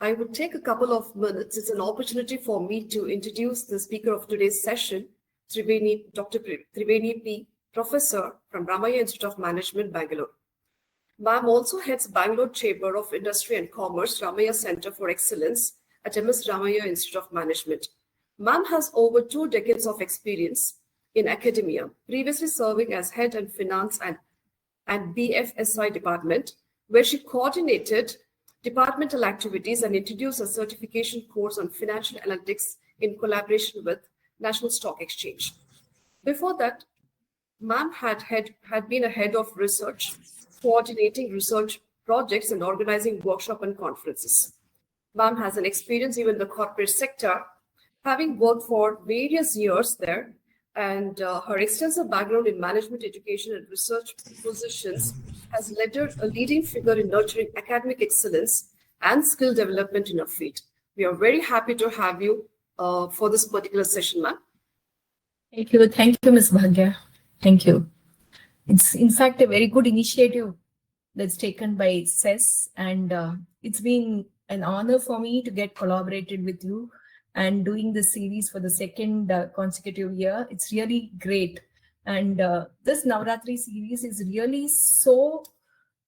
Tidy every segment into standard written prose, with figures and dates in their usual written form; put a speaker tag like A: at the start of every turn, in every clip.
A: I would take a couple of minutes. It's an opportunity for me to introduce the speaker of today's session, Triveni, Dr. Triveni P, Professor from Ramaiah Institute of Management, Bengaluru. Ma'am also heads Bangalore Chamber of Industry and Commerce, Ramaiah Center for Excellence at MS Ramaiah Institute of Management. Ma'am has over 2 decades of experience in academia, previously serving as head and finance and BFSI department, where she coordinated departmental activities and introduced a certification course on financial analytics in collaboration with National Stock Exchange. Before that, Ma'am had been a head of research, coordinating research projects and organizing workshops and conferences. Ma'am has an experience even in the corporate sector, having worked for various years there, and her extensive background in management education and research positions has led her a leading figure in nurturing academic excellence and skill development in her field. We are very happy to have you for this particular session, ma'am.
B: Thank you, Ms. Bhagya. Thank you. It's in fact a very good initiative that's taken by CES, and it's been an honor for me to get collaborated with you and doing this series for the second consecutive year. It's really great. And this Navaratri series is really so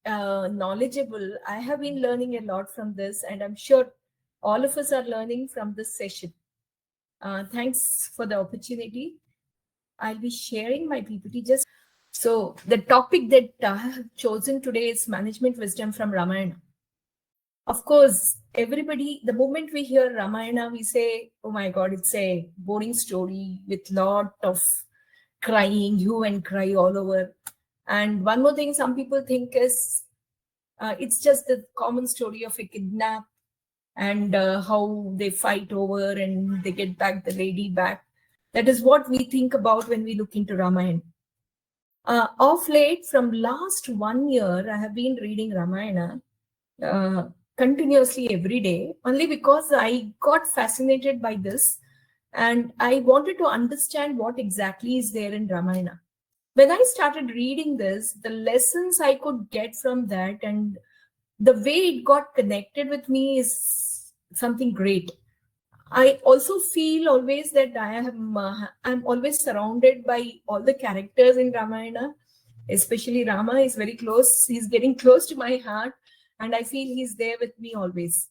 B: knowledgeable. I have been learning a lot from this, and I'm sure all of us are learning from this session. Thanks for the opportunity. I'll be sharing my PPT just. So the topic that I have chosen today is management wisdom from Ramayana. Of course, everybody, the moment we hear Ramayana, we say, oh my God, it's a boring story with lot of crying, hue and cry all over. And one more thing some people think is, it's just the common story of a kidnap and how they fight over and they get back the lady back. That is what we think about when we look into Ramayana. Of late, from last 1 year, I have been reading Ramayana continuously every day, only because I got fascinated by this and I wanted to understand what exactly is there in Ramayana. When I started reading this, the lessons I could get from that and the way it got connected with me is something great. I also feel always that I'm always surrounded by all the characters in Ramayana, especially Rama is very close. He's getting close to my heart and I feel he's there with me always.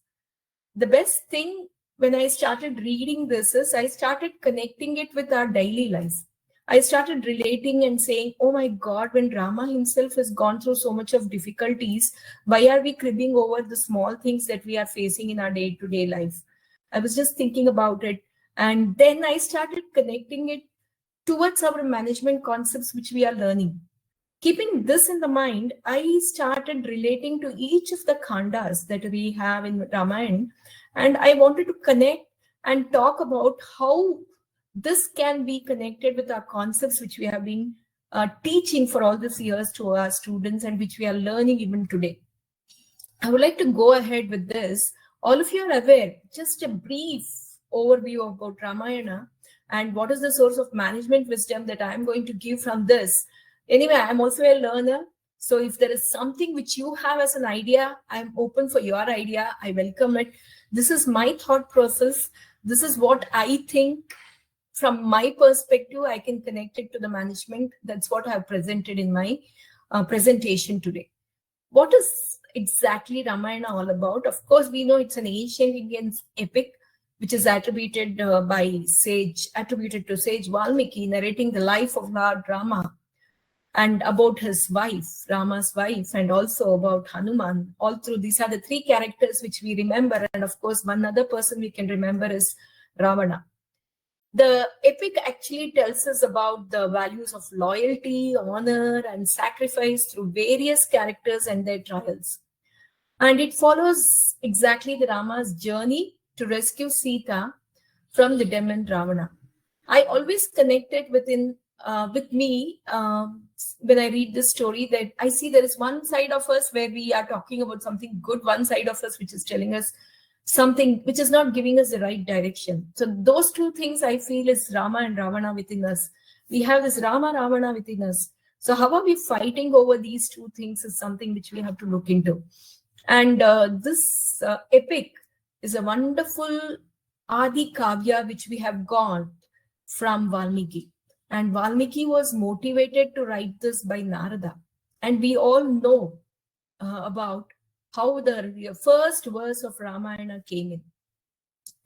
B: The best thing when I started reading this is I started connecting it with our daily lives. I started relating and saying, oh my God, when Rama himself has gone through so much of difficulties, why are we cribbing over the small things that we are facing in our day-to-day life? I was just thinking about it. And then I started connecting it towards our management concepts, which we are learning. Keeping this in the mind, I started relating to each of the khandas that we have in Ramayana. And I wanted to connect and talk about how this can be connected with our concepts, which we have been teaching for all these years to our students and which we are learning even today. I would like to go ahead with this. All of you are aware, just a brief overview about Ramayana and what is the source of management wisdom that I am going to give from this. Anyway, I'm also a learner. So if there is something which you have as an idea, I'm open for your idea. I welcome it. This is my thought process. This is what I think. From my perspective, I can connect it to the management. That's what I've presented in my presentation today. What is exactly Ramayana all about? Of course, we know it's an ancient Indian epic, which is attributed to sage Valmiki, narrating the life of Lord Rama and about his wife, Rama's wife, and also about Hanuman. All through, these are the 3 characters which we remember. And of course, one other person we can remember is Ravana. The epic actually tells us about the values of loyalty, honor, and sacrifice through various characters and their trials. And it follows exactly the Rama's journey to rescue Sita from the demon Ravana. I always connected with me when I read this story that I see there is one side of us where we are talking about something good, one side of us which is telling us something which is not giving us the right direction. So those 2 things I feel is Rama and Ravana within us. We have this Rama, Ravana within us. So how are we fighting over these 2 things is something which we have to look into. And this epic is a wonderful Adi Kavya which we have got from Valmiki. And Valmiki was motivated to write this by Narada. And we all know about how the first verse of Ramayana came in.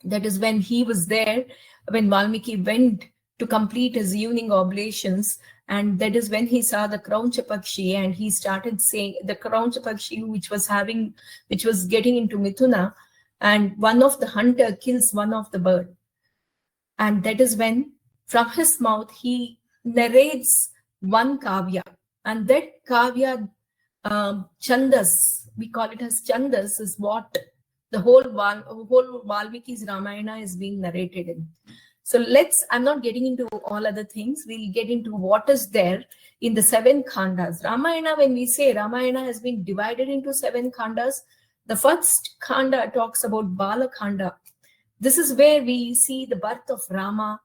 B: That is when he was there, when Valmiki went to complete his evening oblations, and that is when he saw the Krauncha Pakshi, and he started saying the Krauncha Pakshi which was getting into Mithuna, and one of the hunter kills one of the bird. And that is when from his mouth he narrates one kavya, and that kavya chandas, we call it as chandas, is what the whole Valmiki's Ramayana is being narrated in. So I'm not getting into all other things. We'll get into what is there in the 7 khandas. Ramayana, when we say Ramayana has been divided into 7 khandas, the first khanda talks about Bala Khanda. This is where we see the birth of Rama,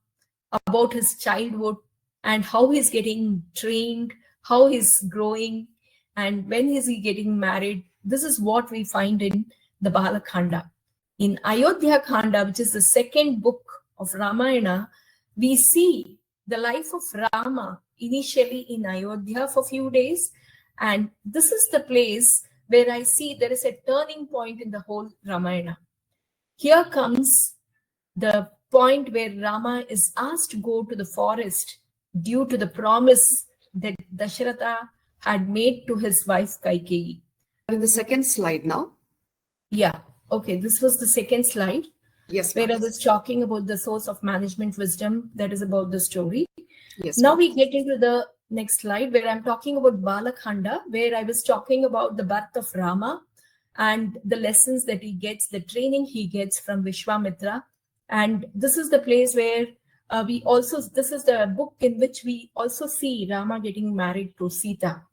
B: about his childhood and how he's getting trained, how he's growing, and when is he getting married. This is what we find in the Bala Khanda. In Ayodhya Khanda, which is the second book of Ramayana, we see the life of Rama initially in Ayodhya for a few days. And this is the place where I see there is a turning point in the whole Ramayana. Here comes the point where Rama is asked to go to the forest due to the promise that Dasharatha had made to his wife Kaikeyi.
A: In the second slide now.
B: Yeah, okay, this was the second slide.
A: Yes,
B: where I was talking about the source of management wisdom. That is about the story.
A: Yes.
B: Now we get into the next slide where I'm talking about Balakhanda, where I was talking about the birth of Rama and the lessons that he gets, the training he gets from Vishwamitra. And this is the place where this is the book in which we also see Rama getting married to Sita.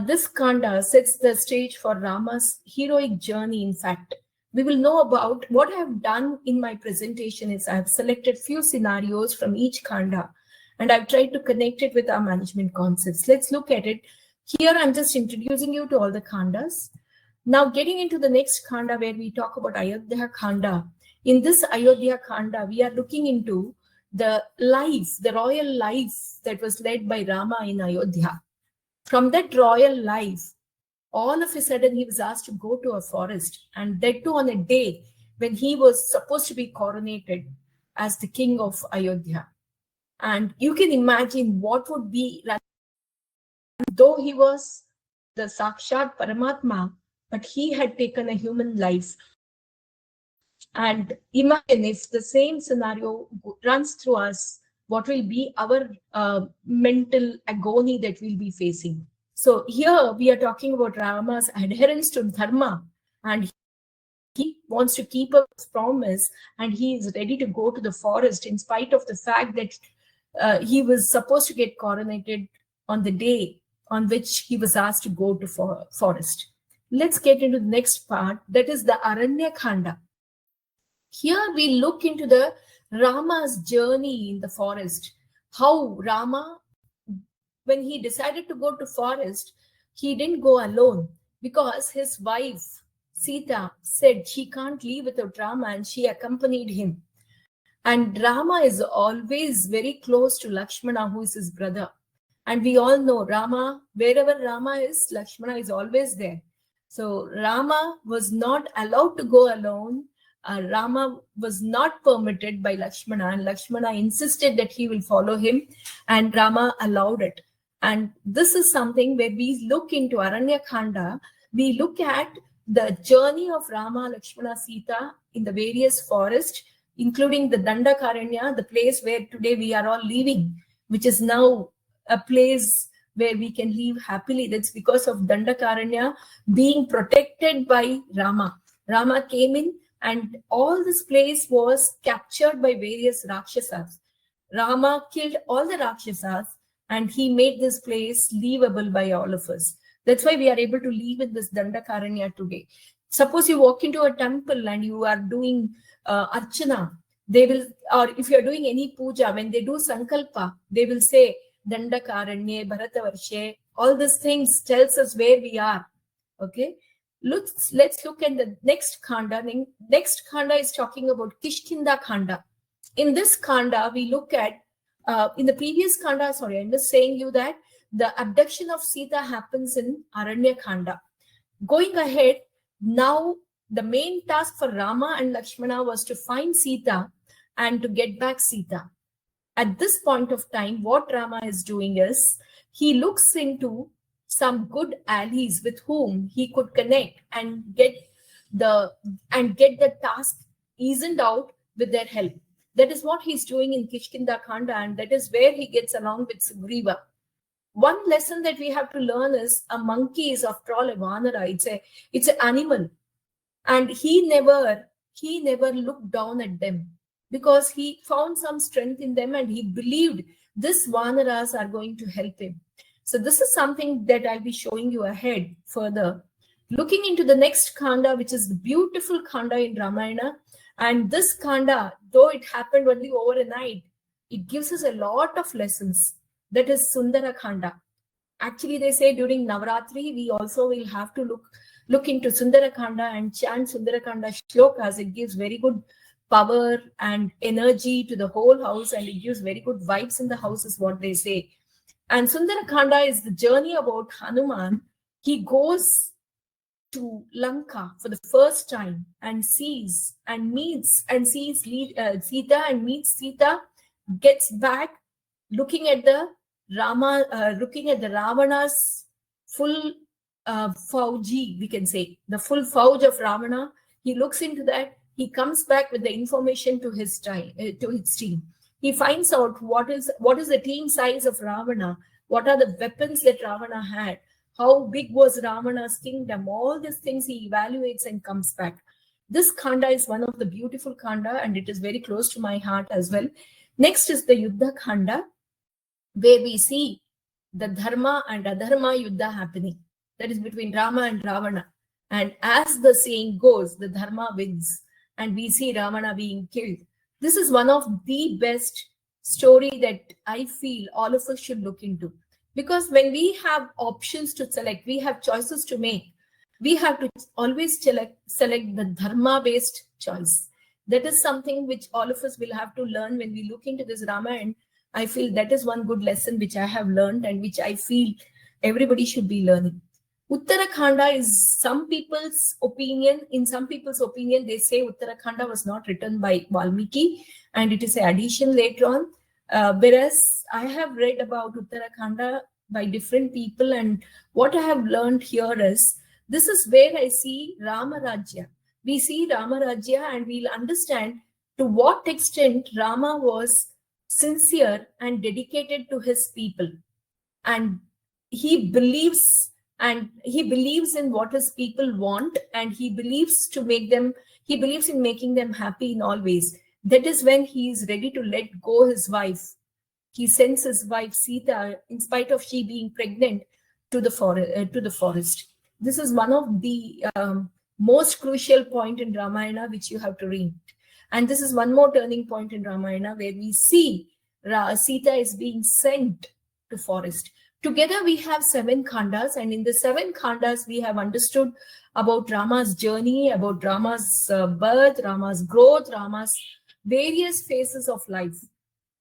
B: This Kanda sets the stage for Rama's heroic journey. In fact, we will know about what I have done in my presentation is I have selected few scenarios from each Kanda and I've tried to connect it with our management concepts. Let's look at it. Here, I'm just introducing you to all the Kandas. Now getting into the next Kanda where we talk about Ayodhya Kanda. In this Ayodhya Kanda, we are looking into the royal life that was led by Rama in Ayodhya. From that royal life, all of a sudden he was asked to go to a forest, and that too on a day when he was supposed to be coronated as the king of Ayodhya. And you can imagine what would be, though he was the Sakshat Paramatma, but he had taken a human life. And imagine if the same scenario runs through us, what will be our mental agony that we'll be facing. So here we are talking about Rama's adherence to Dharma, and he wants to keep up his promise, and he is ready to go to the forest in spite of the fact that he was supposed to get coronated on the day on which he was asked to go to forest. Let's get into the next part, that is the Aranya Khanda. Here we look into the Rama's journey in the forest, how Rama, when he decided to go to forest, he didn't go alone because his wife Sita said she can't leave without Rama, and she accompanied him. And Rama is always very close to Lakshmana, who is his brother. And we all know Rama, wherever Rama is, Lakshmana is always there. So Rama was not allowed to go alone. Rama was not permitted by Lakshmana, and Lakshmana insisted that he will follow him, and Rama allowed it. And this is something where we look into Aranya Khanda, we look at the journey of Rama, Lakshmana, Sita in the various forests, including the Dandakaranya, the place where today we are all living, which is now a place where we can live happily. That's because of Dandakaranya being protected by Rama. Rama came in, and all this place was captured by various Rakshasas. Rama killed all the Rakshasas, and he made this place livable by all of us. That's why we are able to live in this Dandakaranya today. Suppose you walk into a temple and you are doing Archana, they will, or if you are doing any puja, when they do Sankalpa, they will say Dandakaranye, Bharatavarshe, all these things tells us where we are. Okay. Let's look at the next Khanda. Next Khanda is talking about Kishkinda Khanda. In this Khanda, we look at, in the previous Khanda, sorry, I'm just saying you that the abduction of Sita happens in Aranya Khanda. Going ahead, now the main task for Rama and Lakshmana was to find Sita and to get back Sita. At this point of time, what Rama is doing is he looks into some good allies with whom he could connect and get the task eased out with their help. That is what he's doing in Kishkinda Khanda, and that is where he gets along with Sugriva. One lesson that we have to learn is a monkey is after all a vanara. It's an animal, and he never looked down at them because he found some strength in them and he believed this vanaras are going to help him. So this is something that I'll be showing you ahead further. Looking into the next Khanda, which is the beautiful Khanda in Ramayana. And this Khanda, though it happened only over a night, it gives us a lot of lessons. That is Sundara Khanda. Actually, they say during Navaratri, we also will have to look into Sundara Khanda and chant Sundara Khanda shlokas. It gives very good power and energy to the whole house, and it gives very good vibes in the house, is what they say. And Sundara Khanda is the journey about Hanuman. He goes to Lanka for the first time and sees Sita and meets Sita, gets back, looking at the Ravana's full fauji, we can say, the full fauj of Ravana. He looks into that. He comes back with the information to his team. He finds out what is the team size of Ravana, what are the weapons that Ravana had, how big was Ravana's kingdom, all these things he evaluates and comes back. This Khanda is one of the beautiful Khanda, and it is very close to my heart as well. Next is the Yuddha Khanda, where we see the Dharma and Adharma Yuddha happening. That is between Rama and Ravana. And as the saying goes, the Dharma wins, and we see Ravana being killed. This is one of the best story that I feel all of us should look into. Because when we have options to select, we have choices to make, we have to always select the Dharma-based choice. That is something which all of us will have to learn when we look into this Ramayana. I feel that is one good lesson which I have learned and which I feel everybody should be learning. Uttarakhanda is some people's opinion. In some people's opinion, they say Uttarakhanda was not written by Valmiki and it is an addition later on. Whereas I have read about Uttarakhanda by different people, and what I have learned here is this is where I see Ramarajya. We see Ramarajya and we'll understand to what extent Rama was sincere and dedicated to his people. And he believes in what his people want, and he believes in making them happy in all ways. That is when he is ready to let go his wife. He sends his wife Sita, in spite of she being pregnant, to the forest. This is one of the most crucial point in Ramayana which you have to read. And this is one more turning point in Ramayana where we see Sita is being sent to forest. Together we have 7 khandas, and in the 7 khandas we have understood about Rama's journey, about Rama's birth, Rama's growth, Rama's various phases of life.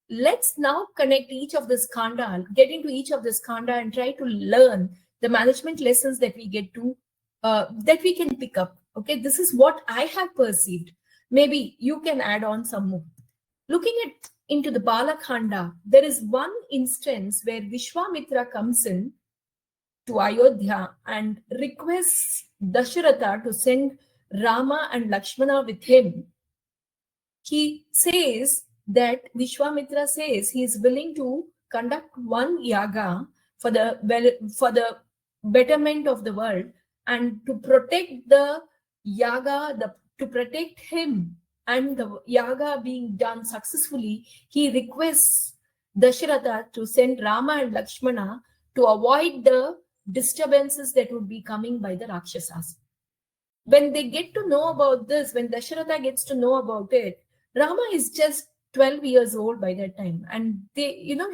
B: Let's now connect each of this khanda, get into each of this khanda and try to learn the management lessons that we get to, that we can pick up. Okay, this is what I have perceived. Maybe you can add on some more. Looking into the Balakhanda, there is one instance where Vishwamitra comes in to Ayodhya and requests Dasharatha to send Rama and Lakshmana with him. He says that Vishwamitra says he is willing to conduct one yaga for the betterment of the world, and to protect the yaga, to protect him and the yaga being done successfully, he requests Dasharatha to send Rama and Lakshmana to avoid the disturbances that would be coming by the Rakshasas. When they get to know about this, when Dasharatha gets to know about it, Rama is just 12 years old by that time. And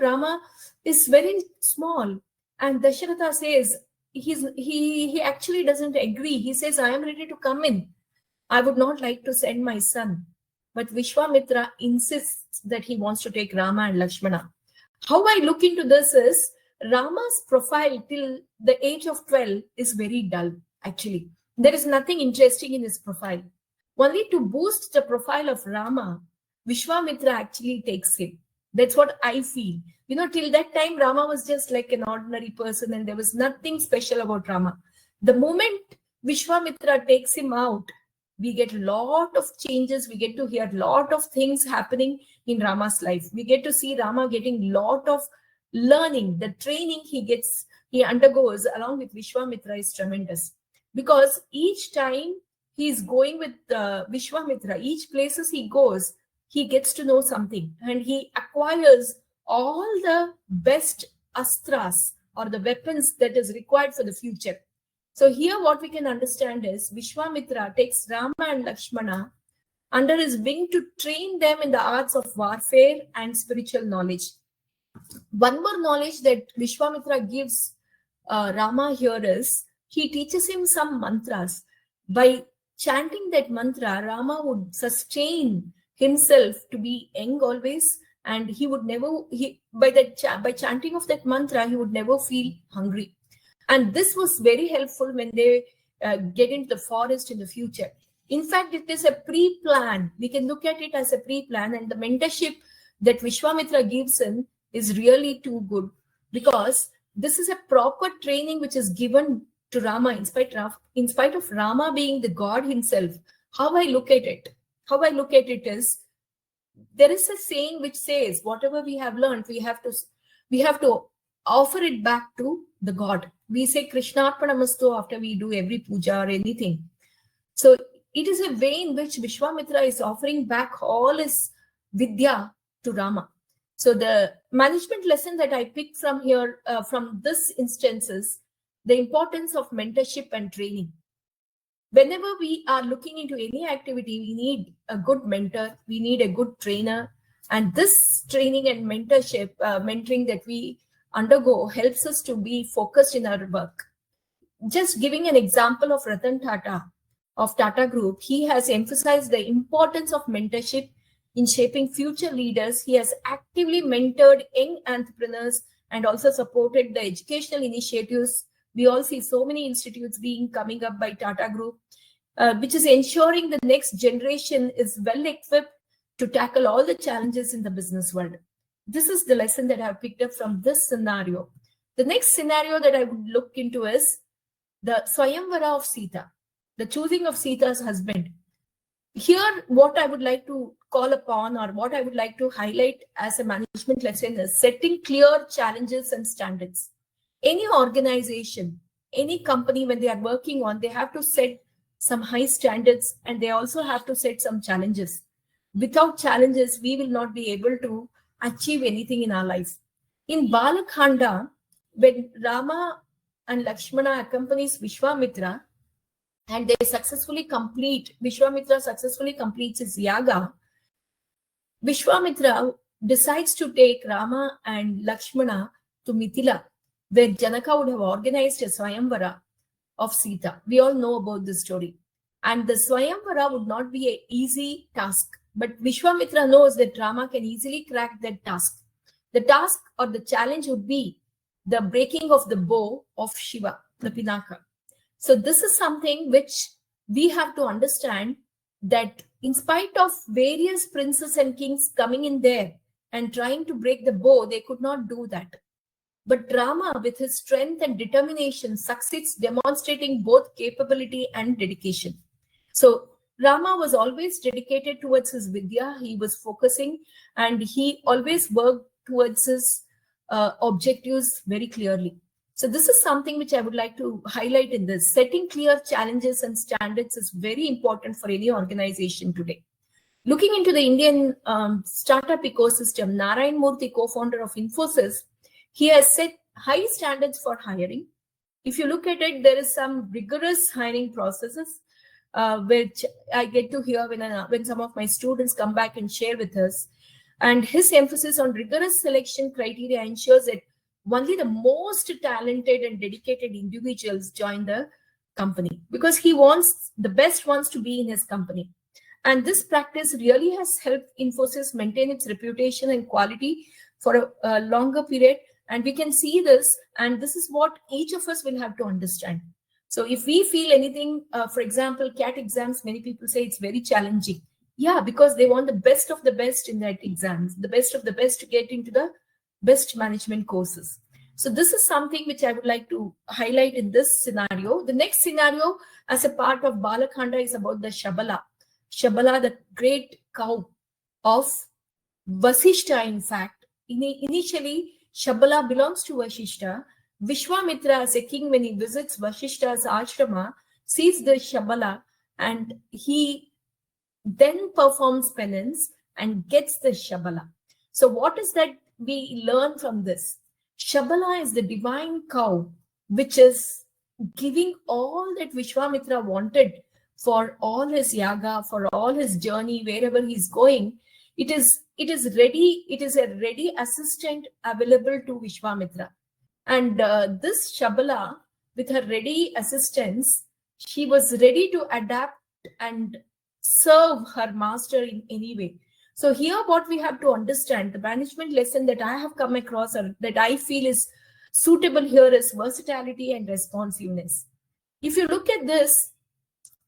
B: Rama is very small. And Dasharatha says, he actually doesn't agree. He says, I am ready to come in. I would not like to send my son. But Vishwamitra insists that he wants to take Rama and Lakshmana. How I look into this is Rama's profile till the age of 12 is very dull, actually. There is nothing interesting in his profile. Only to boost the profile of Rama, Vishwamitra actually takes him. That's what I feel. Till that time, Rama was just like an ordinary person and there was nothing special about Rama. The moment Vishwamitra takes him out, we get a lot of changes. We get to hear a lot of things happening in Rama's life. We get to see Rama getting a lot of learning. The training he undergoes along with Vishwamitra is tremendous. Because each time he's going with Vishwamitra, each places he goes, he gets to know something and he acquires all the best astras or the weapons that is required for the future. So here what we can understand is Vishwamitra takes Rama and Lakshmana under his wing to train them in the arts of warfare and spiritual knowledge. One more knowledge that Vishwamitra gives Rama here is he teaches him some mantras. By chanting that mantra, Rama would sustain himself to be young always, and he would never, by chanting of that mantra, he would never feel hungry. And this was very helpful when they get into the forest in the future. In fact, it is a pre-plan. We can look at it as a pre-plan, and the mentorship that Vishwamitra gives him is really too good, because this is a proper training which is given to Rama in spite of Rama being the God himself. How I look at it is, there is a saying which says, whatever we have learned, we have to offer it back to the God. We say Krishnarpanamastu after we do every puja or anything. So it is a way in which Vishwamitra is offering back all his vidya to Rama. So the management lesson that I picked from here, from this instance, is the importance of mentorship and training. Whenever we are looking into any activity, we need a good mentor, we need a good trainer, and this training and mentoring that we undergo helps us to be focused in our work. Just giving an example of Ratan Tata of Tata Group, he has emphasized the importance of mentorship in shaping future leaders. He has actively mentored young entrepreneurs and also supported the educational initiatives. We all see so many institutes coming up by Tata Group, which is ensuring the next generation is well equipped to tackle all the challenges in the business world. This is the lesson that I've picked up from this scenario. The next scenario that I would look into is the Swayamvara of Sita, the choosing of Sita's husband. Here, what I would like to call upon, or what I would like to highlight as a management lesson, is setting clear challenges and standards. Any organization, any company, when they are working on, they have to set some high standards, and they also have to set some challenges. Without challenges, we will not be able to achieve anything in our life. In Balakhanda, when Rama and Lakshmana accompanies Vishwamitra, and Vishwamitra successfully completes his yaga, Vishwamitra decides to take Rama and Lakshmana to Mithila, where Janaka would have organized a Swayamvara of Sita. We all know about this story. And the Swayamvara would not be an easy task. But Vishwamitra knows that Rama can easily crack that task. The task or the challenge would be the breaking of the bow of Shiva, the Pinaka. So this is something which we have to understand, that in spite of various princes and kings coming in there and trying to break the bow, they could not do that. But Rama, with his strength and determination, succeeds, demonstrating both capability and dedication. So Rama was always dedicated towards his vidya. He was focusing, and he always worked towards his objectives very clearly. So this is something which I would like to highlight in this. Setting clear challenges and standards is very important for any organization today. Looking into the Indian startup ecosystem, Narayan Murthy, co-founder of Infosys, he has set high standards for hiring. If you look at it, there is some rigorous hiring processes, which I get to hear when some of my students come back and share with us. And his emphasis on rigorous selection criteria ensures that only the most talented and dedicated individuals join the company, because he wants the best ones to be in his company. And this practice really has helped Infosys maintain its reputation and quality for a longer period. And we can see this, and this is what each of us will have to understand. So if we feel anything, for example, CAT exams, many people say it's very challenging. Yeah, because they want the best of the best in that exams, the best of the best to get into the best management courses. So this is something which I would like to highlight in this scenario. The next scenario as a part of Balakhanda is about the Shabala. Shabala, the great cow of Vasishta, in fact. Initially, Shabala belongs to Vasishta. Vishwamitra, as a king, when he visits Vasishta's ashrama, sees the Shabala, and he then performs penance and gets the Shabala. So what is that we learn from this? Shabala is the divine cow, which is giving all that Vishwamitra wanted for all his yaga, for all his journey, wherever he's going. It is ready. It is a ready assistant available to Vishwamitra. And this Shabala, with her ready assistance, she was ready to adapt and serve her master in any way. So here what we have to understand, the management lesson that I have come across, or that I feel is suitable here, is versatility and responsiveness. If you look at this,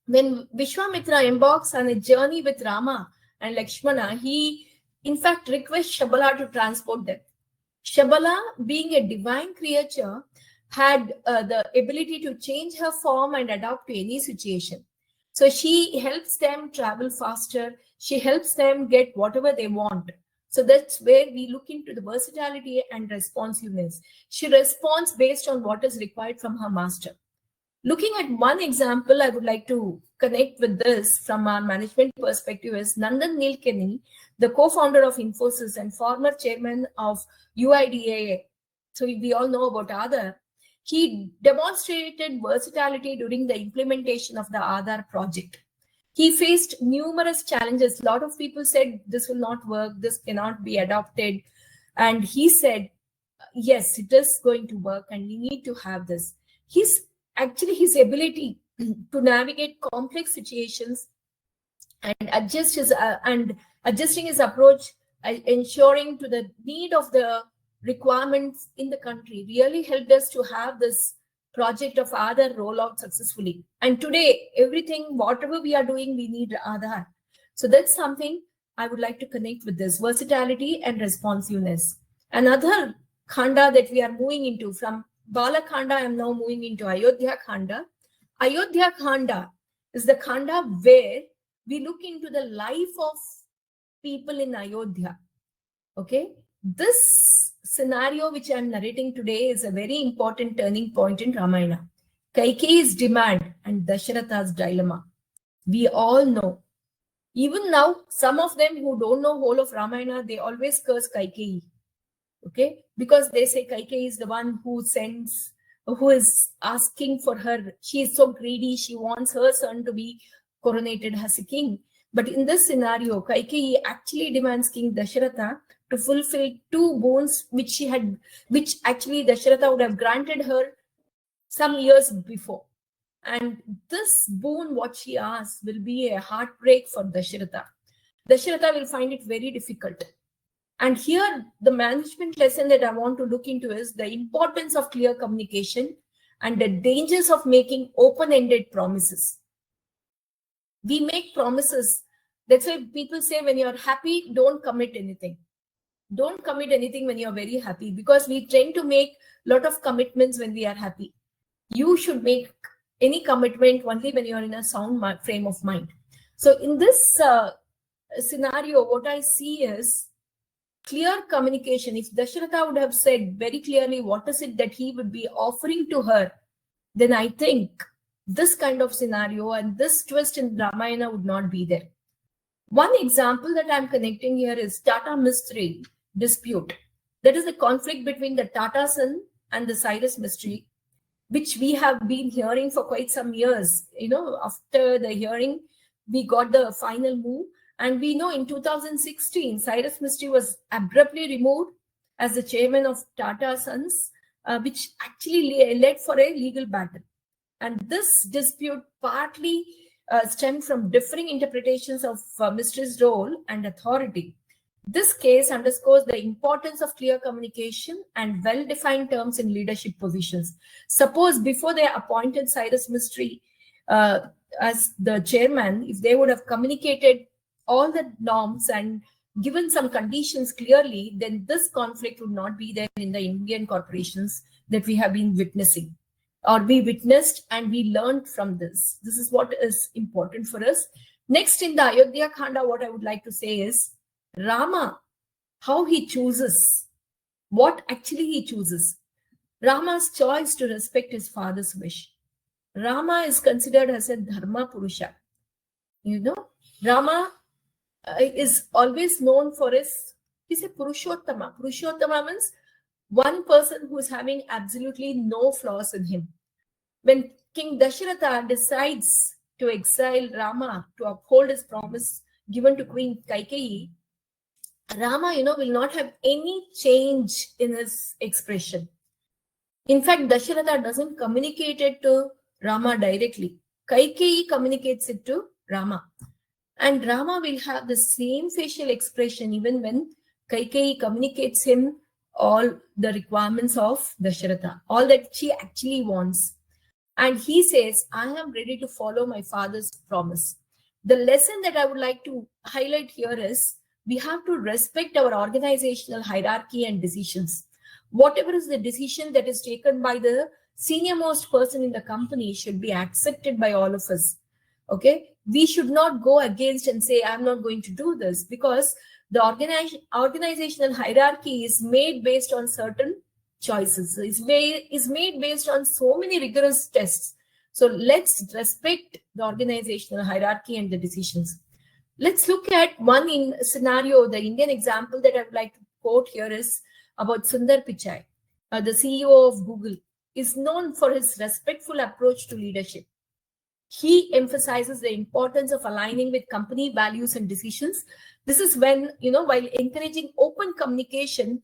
B: when Vishwamitra embarks on a journey with Rama and Lakshmana, he in fact requests Shabala to transport them. Shabala, being a divine creature, had the ability to change her form and adapt to any situation. So she helps them travel faster. She helps them get whatever they want. So that's where we look into the versatility and responsiveness. She responds based on what is required from her master. Looking at one example, I would like to connect with this from our management perspective is Nandan Nilekani, the co-founder of Infosys and former chairman of UIDAI. So we all know about Aadhaar. He demonstrated versatility during the implementation of the Aadhaar project. He faced numerous challenges. A lot of people said this will not work, this cannot be adopted. And he said, yes, it is going to work and we need to have this. His ability to navigate complex situations and adjusting his approach, ensuring to the need of the requirements in the country, really helped us to have this project of Aadhaar roll out successfully. And today, everything, whatever we are doing, we need Aadhaar. So that's something I would like to connect with this versatility and responsiveness. Another khanda that we are moving into, from Balakhanda, I am now moving into Ayodhya Khanda. Ayodhya Khanda is the khanda where we look into the life of people in Ayodhya. Okay, this scenario which I am narrating today is a very important turning point in Ramayana. Kaikeyi's demand and Dasharatha's dilemma. We all know. Even now, some of them who don't know whole of Ramayana, they always curse Kaikeyi. Okay, because they say Kaikeyi is the one who is asking for her. She is so greedy. She wants her son to be coronated as a king. But in this scenario, Kaikeyi actually demands King Dasharatha to fulfill two boons which actually Dasharatha would have granted her some years before. And this boon, what she asks, will be a heartbreak for Dasharatha. Dasharatha will find it very difficult. And here, the management lesson that I want to look into is the importance of clear communication and the dangers of making open-ended promises. We make promises. That's why people say when you're happy, don't commit anything. Don't commit anything when you're very happy, because we tend to make a lot of commitments when we are happy. You should make any commitment only when you're in a sound frame of mind. So in this scenario, what I see is clear communication. If Dasharatha would have said very clearly what is it that he would be offering to her, then I think this kind of scenario and this twist in Ramayana would not be there. One example that I'm connecting here is Tata Mistry dispute. That is the conflict between the Tata son and the Cyrus Mistry, which we have been hearing for quite some years. You know, after the hearing, we got the final move. And we know in 2016, Cyrus Mistry was abruptly removed as the chairman of Tata Sons, which actually led for a legal battle. And this dispute partly stemmed from differing interpretations of Mistress' role and authority. This case underscores the importance of clear communication and well-defined terms in leadership positions. Suppose before they appointed Cyrus Mistry as the chairman, if they would have communicated all the norms and given some conditions clearly, then this conflict would not be there in the Indian corporations that we have been witnessing, or we witnessed and we learned from this. This is what is important for us. Next, in the Ayodhya Khanda, what I would like to say is Rama, how he chooses, what actually he chooses. Rama's choice to respect his father's wish. Rama is considered as a Dharma Purusha. You know, Rama is always known for he's a Purushottama. Purushottama means one person who is having absolutely no flaws in him. When King Dasharatha decides to exile Rama to uphold his promise given to Queen Kaikeyi, Rama, will not have any change in his expression. In fact, Dasharatha doesn't communicate it to Rama directly. Kaikeyi communicates it to Rama. And Rama will have the same facial expression even when Kaikeyi communicates him all the requirements of Dasharatha, all that she actually wants. And he says, I am ready to follow my father's promise. The lesson that I would like to highlight here is we have to respect our organizational hierarchy and decisions. Whatever is the decision that is taken by the senior-most person in the company should be accepted by all of us. Okay, we should not go against and say, I'm not going to do this, because the organizational hierarchy is made based on certain choices. Is made based on so many rigorous tests. So let's respect the organizational hierarchy and the decisions. Let's look at one scenario. The Indian example that I would like to quote here is about Sundar Pichai. The CEO of Google is known for his respectful approach to leadership. He emphasizes the importance of aligning with company values and decisions. This is when, while encouraging open communication,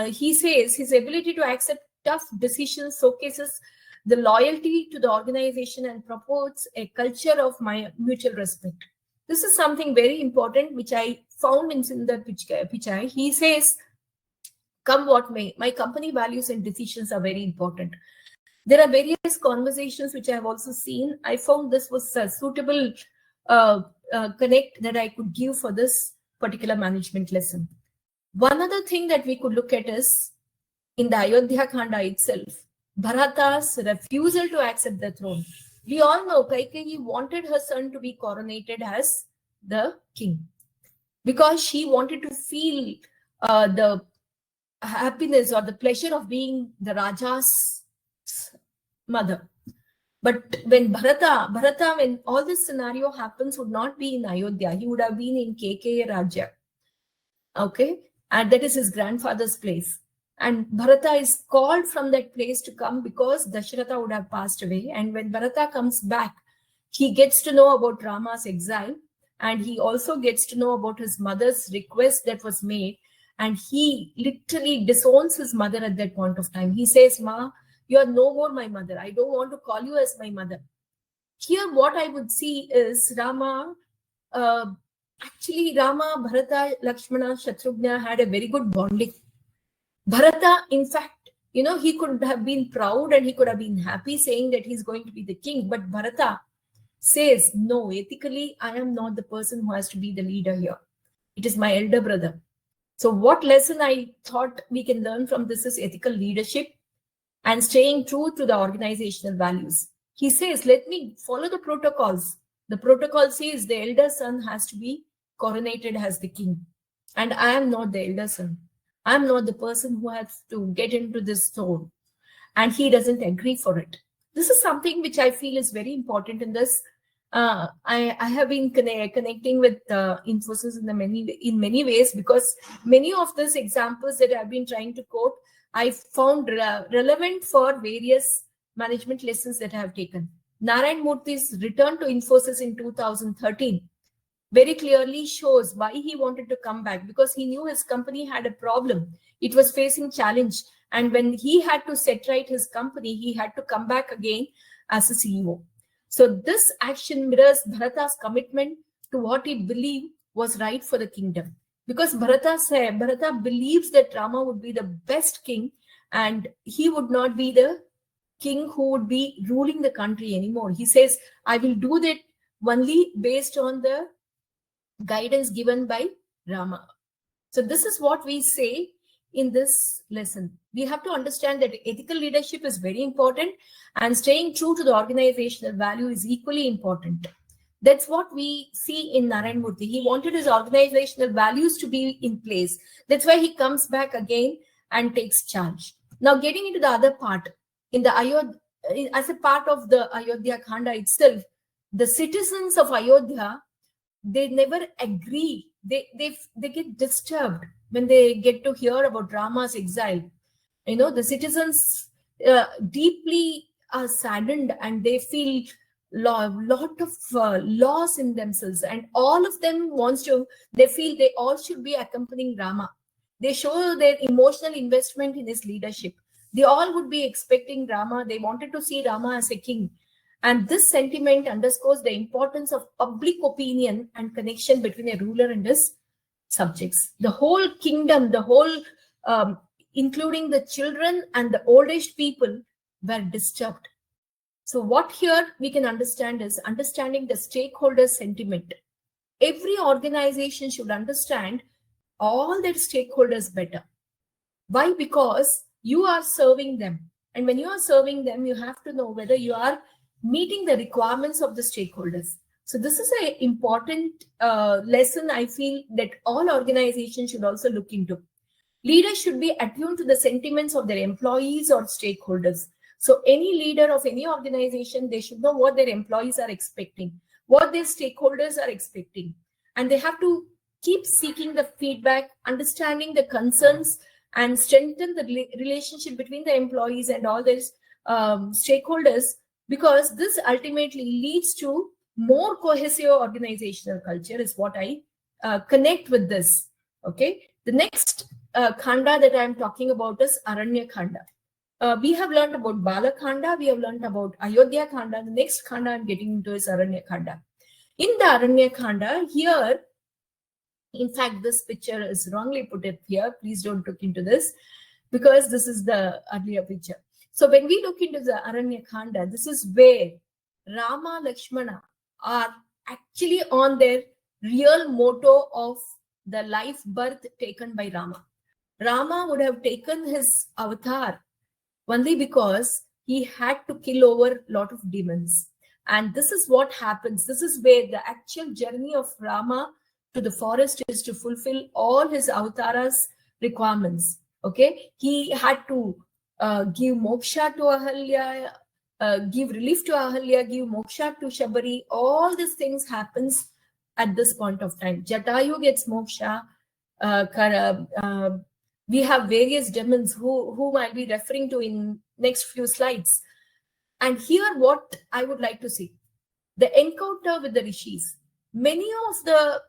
B: he says his ability to accept tough decisions showcases the loyalty to the organization and promotes a culture of mutual respect. This is something very important, which I found in Sundar Pichai. He says, come what may, my company values and decisions are very important. There are various conversations which I have also seen. I found this was a suitable connect that I could give for this particular management lesson. One other thing that we could look at is in the Ayodhya Khanda itself, Bharata's refusal to accept the throne. We all know Kaikeyi wanted her son to be coronated as the king because she wanted to feel the happiness or the pleasure of being the Raja's mother. But when Bharata, when all this scenario happens, would not be in Ayodhya. He would have been in KK Rajya. Okay. And that is his grandfather's place. And Bharata is called from that place to come because Dasharatha would have passed away. And when Bharata comes back, he gets to know about Rama's exile. And he also gets to know about his mother's request that was made. And he literally disowns his mother at that point of time. He says, Ma, you are no more my mother. I don't want to call you as my mother. Here, what I would see is Rama, Bharata, Lakshmana, Shatrughna had a very good bonding. Bharata, in fact, he could have been proud and he could have been happy saying that he's going to be the king. But Bharata says, no, ethically, I am not the person who has to be the leader here. It is my elder brother. So what lesson I thought we can learn from this is ethical leadership and staying true to the organizational values. He says, let me follow the protocols. The protocol says the elder son has to be coronated as the king. And I am not the elder son. I am not the person who has to get into this throne. And he doesn't agree for it. This is something which I feel is very important in this. I have been connecting with Infosys in many ways because many of these examples that I've been trying to quote, I found relevant for various management lessons that I have taken. Narayan Murthy's return to Infosys in 2013 very clearly shows why he wanted to come back, because he knew his company had a problem. It was facing challenge. And when he had to set right his company, he had to come back again as a CEO. So this action mirrors Bharata's commitment to what he believed was right for the kingdom. Because Bharata believes that Rama would be the best king, and he would not be the king who would be ruling the country anymore. He says, I will do that only based on the guidance given by Rama. So this is what we say in this lesson. We have to understand that ethical leadership is very important, and staying true to the organizational value is equally important. That's what we see in Narayan Murthy. He wanted his organizational values to be in place. That's why he comes back again and takes charge. Now, getting into the other part, in the Ayodhya, as a part of the Ayodhya Khanda itself, the citizens of Ayodhya, they never agree. They get disturbed when they get to hear about Rama's exile. You know, the citizens deeply are saddened, and they feel lot of loss in themselves, and all of them they feel they all should be accompanying Rama. They show their emotional investment in his leadership. They all would be expecting Rama. They wanted to see Rama as a king. And this sentiment underscores the importance of public opinion and connection between a ruler and his subjects. The whole kingdom, including the children and the old age people, were disturbed. So what here we can understand is understanding the stakeholder sentiment. Every organization should understand all their stakeholders better. Why? Because you are serving them. And when you are serving them, you have to know whether you are meeting the requirements of the stakeholders. So this is an important lesson I feel that all organizations should also look into. Leaders should be attuned to the sentiments of their employees or stakeholders. So any leader of any organization, they should know what their employees are expecting, what their stakeholders are expecting. And they have to keep seeking the feedback, understanding the concerns, and strengthen the relationship between the employees and all their stakeholders, because this ultimately leads to more cohesive organizational culture is what I connect with this. Okay. The next khanda that I'm talking about is Aranya Khanda. We have learned about Bala Khanda. We have learned about Ayodhya Khanda. The next khanda I'm getting into is Aranya Khanda. In the Aranya Khanda, here, in fact, this picture is wrongly put up here. Please don't look into this, because this is the earlier picture. So when we look into the Aranya Khanda, this is where Rama, Lakshmana are actually on their real motto of the life birth taken by Rama. Rama would have taken his avatar only because he had to kill over a lot of demons. And this is what happens. This is where the actual journey of Rama to the forest is to fulfill all his avatara's requirements. Okay, he had to give moksha to Ahalya, give relief to Ahalya, give moksha to Shabari. All these things happens at this point of time. Jatayu gets moksha. We have various demons whom I'll be referring to in next few slides. And here what I would like to see, the encounter with the rishis. Many of the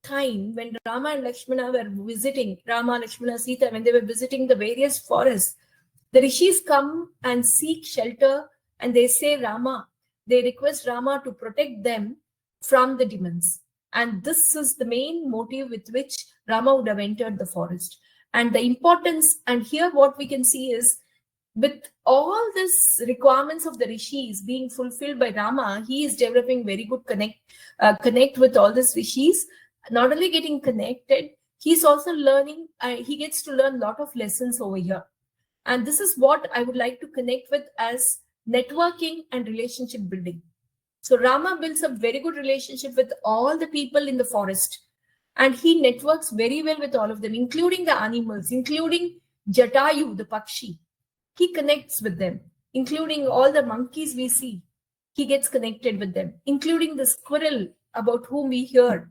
B: time when Rama and Lakshmana were visiting, Rama, Lakshmana, Sita, when they were visiting the various forests, the rishis come and seek shelter, and they say they request Rama to protect them from the demons. And this is the main motive with which Rama would have entered the forest. And the importance, and here what we can see is, with all these requirements of the rishis being fulfilled by Rama, he is developing very good connect with all these rishis. Not only getting connected, he's also learning, he gets to learn a lot of lessons over here. And this is what I would like to connect with as networking and relationship building. So Rama builds a very good relationship with all the people in the forest. And he networks very well with all of them, including the animals, including Jatayu, the Pakshi. He connects with them, including all the monkeys we see. He gets connected with them, including the squirrel about whom we hear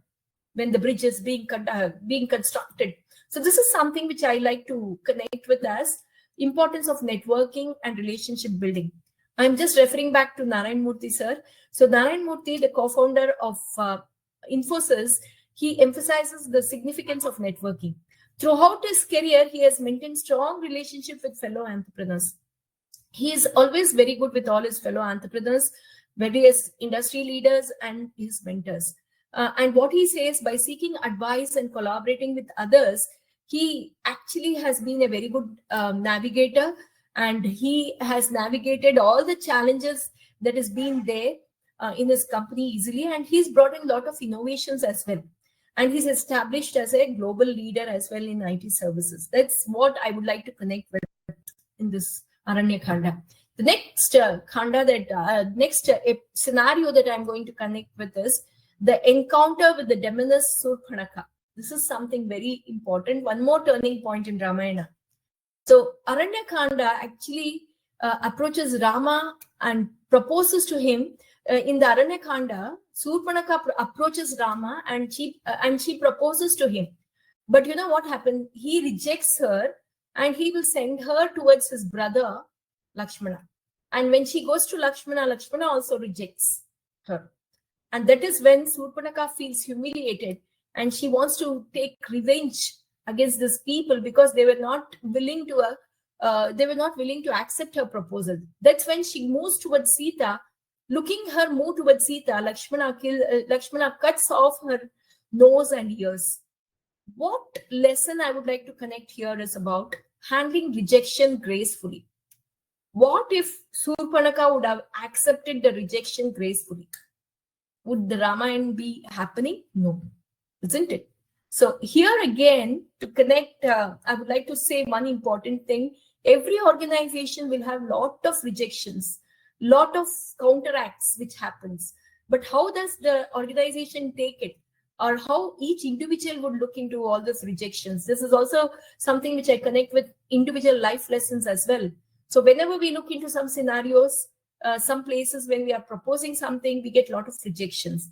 B: when the bridge is being constructed. So this is something which I like to connect with as importance of networking and relationship building. I'm just referring back to Narayan Murthy, sir. So Narayan Murthy, the co-founder of Infosys, he emphasizes the significance of networking. Throughout his career, he has maintained strong relationship with fellow entrepreneurs. He is always very good with all his fellow entrepreneurs, various industry leaders, and his mentors. And what he says, by seeking advice and collaborating with others, he actually has been a very good navigator, and he has navigated all the challenges that has been there in his company easily, and he's brought in a lot of innovations as well. And he's established as a global leader as well in IT services. That's what I would like to connect with in this Aranya Khanda. The next scenario that I'm going to connect with is the encounter with the demoness Surpanaka. This is something very important. One more turning point in Ramayana. So Aranya Khanda actually approaches Rama and proposes to him. In the Aranya Khanda, Surpanaka approaches Rama and she proposes to him. But you know what happened? He rejects her and he will send her towards his brother Lakshmana. And when she goes to Lakshmana, Lakshmana also rejects her. And that is when Surpanaka feels humiliated and she wants to take revenge against these people because they were not willing to accept her proposal. That's when she moves towards Sita. Looking her move towards Sita, Lakshmana cuts off her nose and ears. What lesson I would like to connect here is about handling rejection gracefully. What if Surpanaka would have accepted the rejection gracefully? Would the Ramayana be happening? No, isn't it? So here again, to connect, I would like to say one important thing. Every organization will have lot of rejections, lot of counteracts which happens. But how does the organization take it? Or how each individual would look into all these rejections? This is also something which I connect with individual life lessons as well. So whenever we look into some scenarios, some places when we are proposing something, we get a lot of rejections.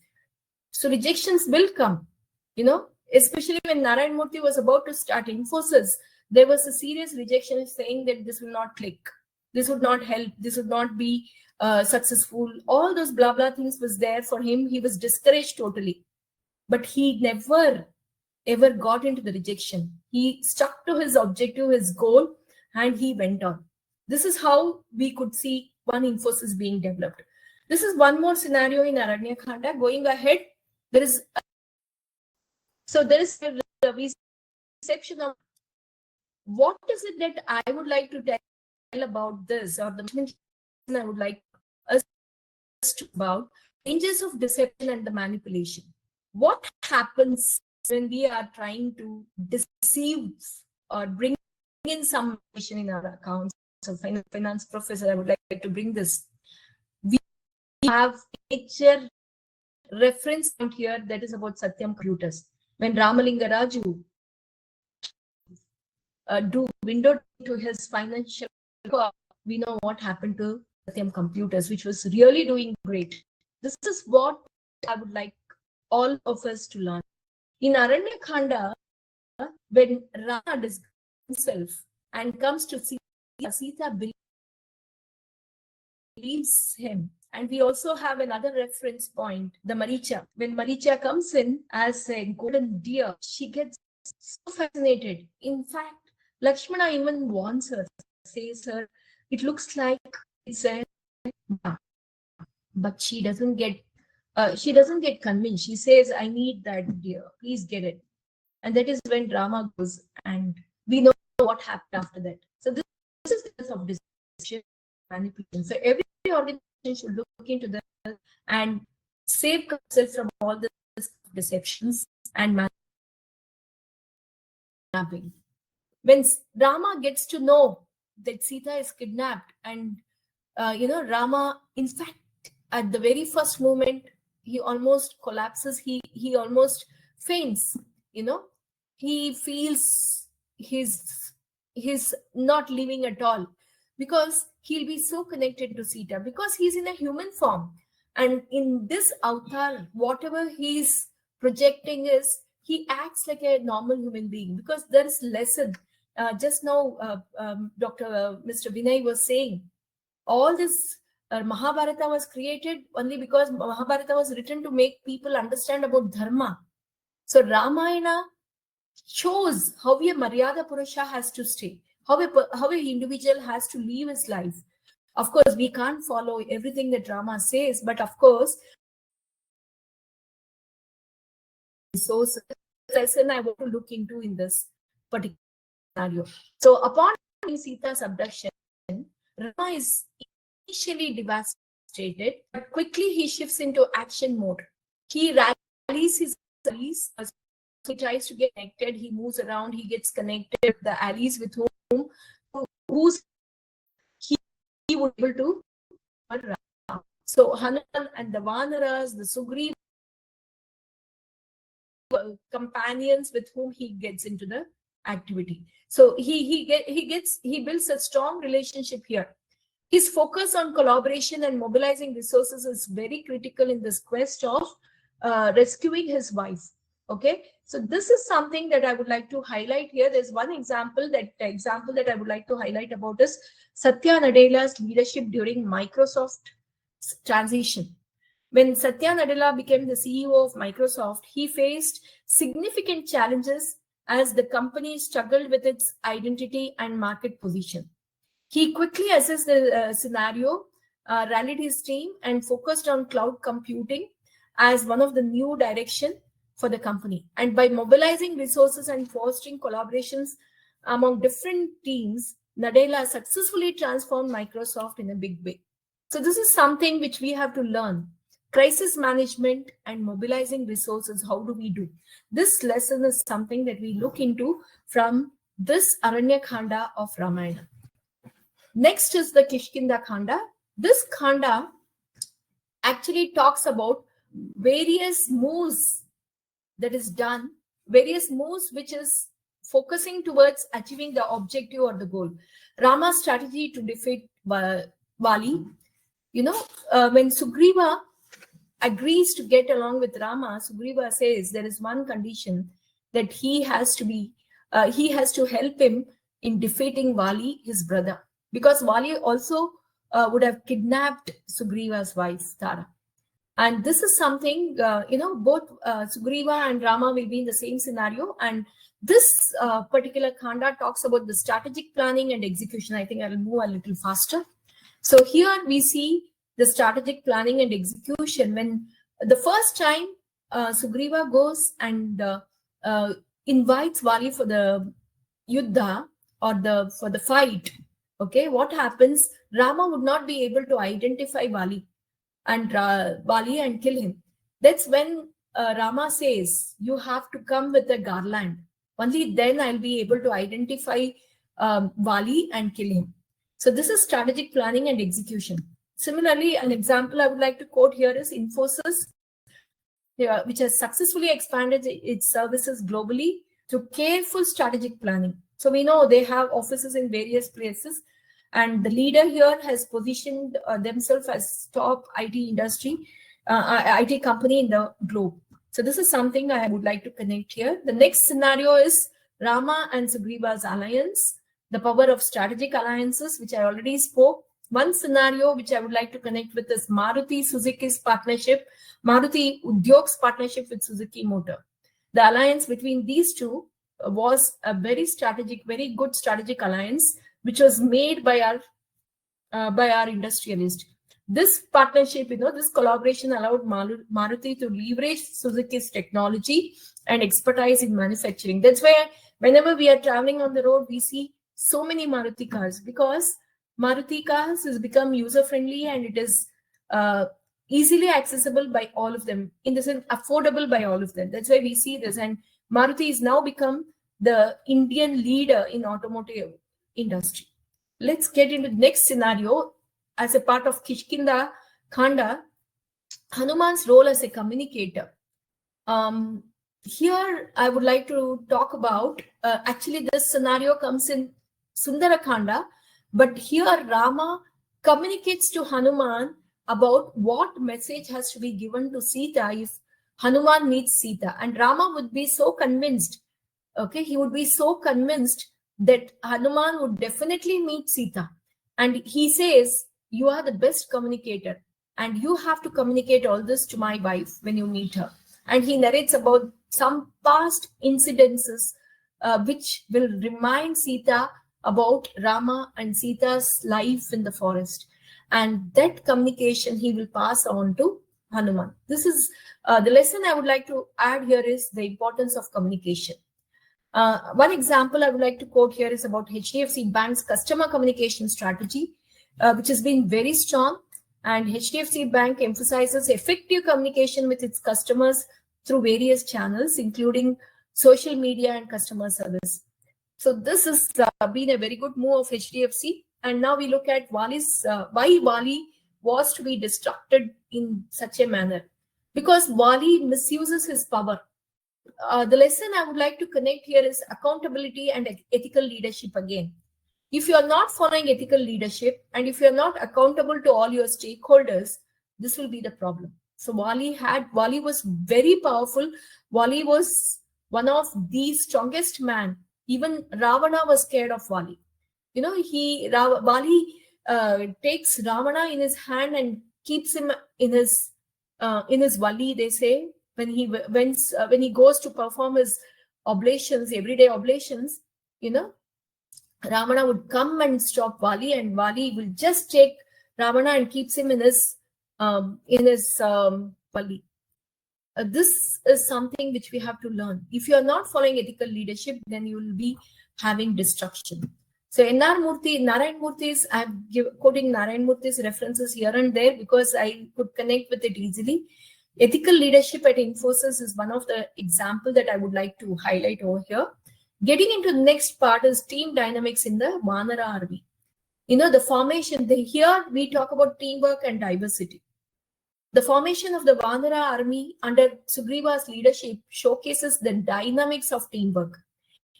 B: So rejections will come, especially when Narayan Murthy was about to start Infosys, there was a serious rejection saying that this will not click, this would not help, this would not be successful. All those blah, blah things was there for him. He was discouraged totally. But he never, ever got into the rejection. He stuck to his objective, his goal, and he went on. This is how we could see one Infosys being developed. This is one more scenario in Aranya Khanda. Going ahead, there is a reception of what is it that I would like to tell about this, or the I would like us to about dangers of deception and the manipulation. What happens when we are trying to deceive or bring in some information in our accounts? So finance professor, I would like to bring this. We have a major reference point here that is about Satyam Computers. When Ramalinga Raju do window to his financial, we know what happened to Satyam Computers, which was really doing great. This is what I would like all of us to learn. In Aranya Khanda, when Rama disguises himself and comes to Sita believes him. And we also have another reference point, the Maricha. When Maricha comes in as a golden deer, she gets so fascinated. In fact, Lakshmana even warns her, says her, it looks like it's a, but she doesn't get convinced. She says, I need that deer, please get it. And that is when Rama goes, and we know what happened after that. So this is the case of deception, manipulation. So every organization should look into that and save themselves from all the deceptions and manipulation. When Rama gets to know that Sita is kidnapped, and Rama, in fact, at the very first moment, he almost collapses. He almost faints. He feels he's not living at all, because he'll be so connected to Sita, because he's in a human form. And in this avatar, whatever he's projecting is, he acts like a normal human being, because there is lesson. Just now, Mr. Vinay was saying, all this Mahabharata was created only because Mahabharata was written to make people understand about dharma. So Ramayana shows how a Maryada Purusha has to stay, how an individual has to live his life. Of course, we can't follow everything that Rama says, but of course, resources lesson I want to look into in this particular scenario. So upon Sita's abduction, Rama is initially devastated, but quickly he shifts into action mode. He rallies his allies. He tries to get connected. He moves around. He gets connected with the allies with whose he would be able to. So Hanuman and the Vanaras, the Sugriva companions with whom he gets into the activity. So he builds a strong relationship here. His focus on collaboration and mobilizing resources is very critical in this quest of rescuing his wife. Okay, so this is something that I would like to highlight here. There's one example that I would like to highlight about is Satya Nadella's leadership during Microsoft transition. When Satya Nadella became the CEO of Microsoft, he faced significant challenges as the company struggled with its identity and market position. He quickly assessed the scenario, rallied his team, and focused on cloud computing as one of the new direction for the company. And by mobilizing resources and fostering collaborations among different teams, Nadella successfully transformed Microsoft in a big way. So this is something which we have to learn. Crisis management and mobilizing resources, how do we do? This lesson is something that we look into from this Aranya Khanda of Ramayana. Next is the Kishkinda Khanda. This Khanda actually talks about various moves that is done, various moves which is focusing towards achieving the objective or the goal. Rama's strategy to defeat Vali. When Sugriva agrees to get along with Rama, Sugriva says there is one condition, that he has to help him in defeating Vali, his brother, because Vali also would have kidnapped Sugriva's wife, Tara. And this is something, both Sugriva and Rama will be in the same scenario. And this particular Khanda talks about the strategic planning and execution. I think I'll move a little faster. So here we see the strategic planning and execution. When the first time Sugriva goes and invites Vali for the yuddha or for the fight, okay, what happens? Rama would not be able to identify Vali and kill him. That's when Rama says, you have to come with a garland. Only then I'll be able to identify Vali and kill him. So this is strategic planning and execution. Similarly, an example I would like to quote here is Infosys, which has successfully expanded its services globally through careful strategic planning. So we know they have offices in various places, and the leader here has positioned themselves as top IT company in the globe. So this is something I would like to connect here. The next scenario is Rama and Sugriva's alliance, the power of strategic alliances, which I already spoke. One scenario which I would like to connect with is Maruti Udyog's partnership with Suzuki Motor. The alliance between these two was a very good strategic alliance, which was made by our industrialist. This partnership, this collaboration allowed Maruti to leverage Suzuki's technology and expertise in manufacturing. That's why whenever we are traveling on the road, we see so many Maruti cars, because Maruti cars has become user-friendly and it is easily accessible by all of them, in the sense affordable by all of them. That's why we see this. And Maruti has now become the Indian leader in automotive industry. Let's get into the next scenario. As a part of Kishkinda Khanda, Hanuman's role as a communicator. Here I would like to talk about, actually this scenario comes in Sundara Khanda, but here Rama communicates to Hanuman about what message has to be given to Sita if Hanuman meets Sita. And Rama would be so convinced, he would be so convinced that Hanuman would definitely meet Sita. And he says, you are the best communicator, and you have to communicate all this to my wife when you meet her. And he narrates about some past incidences which will remind Sita about Rama and Sita's life in the forest. And that communication he will pass on to Hanuman. This is the lesson I would like to add here is the importance of communication. One example I would like to quote here is about HDFC Bank's customer communication strategy, which has been very strong. And HDFC Bank emphasizes effective communication with its customers through various channels, including social media and customer service. So this has been a very good move of HDFC. And now we look at Wali's, why Wali was to be distracted in such a manner. Because Wali misuses his power. The lesson I would like to connect here is accountability and ethical leadership again. If you are not following ethical leadership and if you are not accountable to all your stakeholders, this will be the problem. So Wali was very powerful. Wali was one of the strongest man. Even Ravana was scared of Wali. You know, Wali takes Ravana in his hand and keeps him in his vali, they say, when he goes to perform his oblations, everyday oblations, you know, Ravana would come and stop Wali, and Wali will just take Ravana and keeps him in his vali. This is something which we have to learn. If you are not following ethical leadership, then you will be having destruction. So Narayan Murthy's, I'm quoting Narayan Murthy's references here and there because I could connect with it easily. Ethical leadership at Infosys is one of the example that I would like to highlight over here. Getting into the next part is team dynamics in the Vanara army. You know, the formation, here we talk about teamwork and diversity. The formation of the Vanara army under Sugriva's leadership showcases the dynamics of teamwork.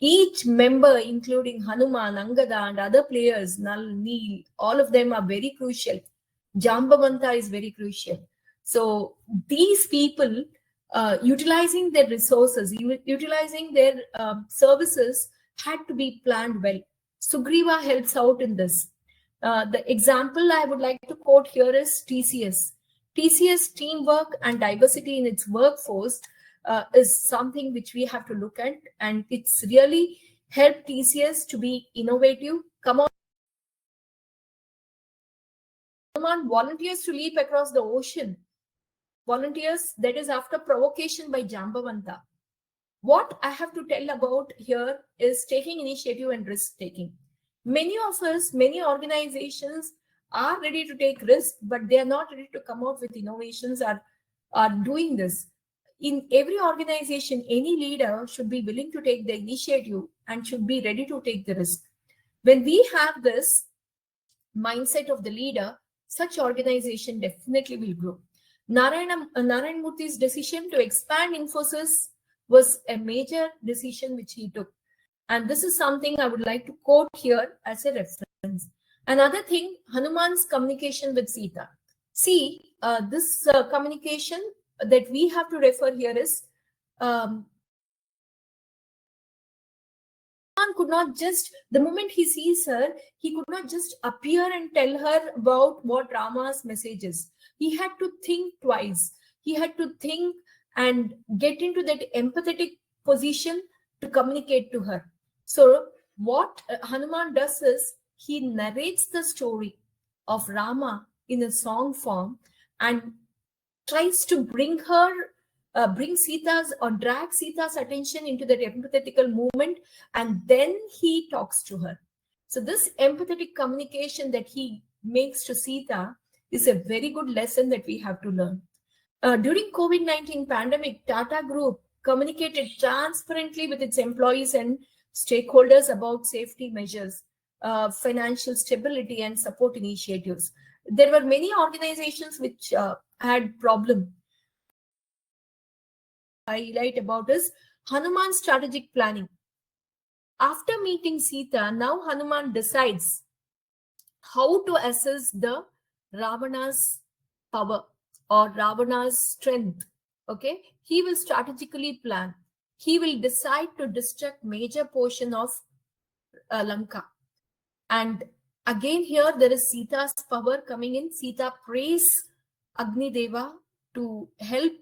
B: Each member, including Hanuman, Angada, and other players, Nal, Neel, all of them are very crucial. Jambavanta is very crucial. So these people, utilizing their resources, utilizing their services, had to be planned well. Sugriva helps out in this. The example I would like to quote here is TCS. TCS teamwork and diversity in its workforce is something which we have to look at, and it's really helped TCS to be innovative. Come on, volunteers to leap across the ocean. Volunteers, that is after provocation by Jambavanta. What I have to tell about here is taking initiative and risk taking. Many of us, many organizations are ready to take risks, but they are not ready to come out with innovations or are doing this. In every organization, any leader should be willing to take the initiative and should be ready to take the risk. When we have this mindset of the leader, such organization definitely will grow. Narayan Murthy's decision to expand Infosys was a major decision which he took. And this is something I would like to quote here as a reference. Another thing, Hanuman's communication with Sita. See, this communication that we have to refer here is Hanuman could not just, the moment he sees her, he could not just appear and tell her about what Rama's message is. He had to think twice. He had to think and get into that empathetic position to communicate to her. So what Hanuman does is he narrates the story of Rama in a song form and tries to bring Sita's or drag Sita's attention into that empathetical movement, and then he talks to her. So this empathetic communication that he makes to Sita is a very good lesson that we have to learn. During COVID-19 pandemic, Tata Group communicated transparently with its employees and stakeholders about safety measures, financial stability, and support initiatives. There were many organizations which had problem. Highlight about is Hanuman's strategic planning. After meeting Sita, now Hanuman decides how to assess the Ravana's power or Ravana's strength. Okay, he will strategically plan. He will decide to destruct major portion of Lanka, and Again, here there is Sita's power coming in. Sita prays Agni Deva to help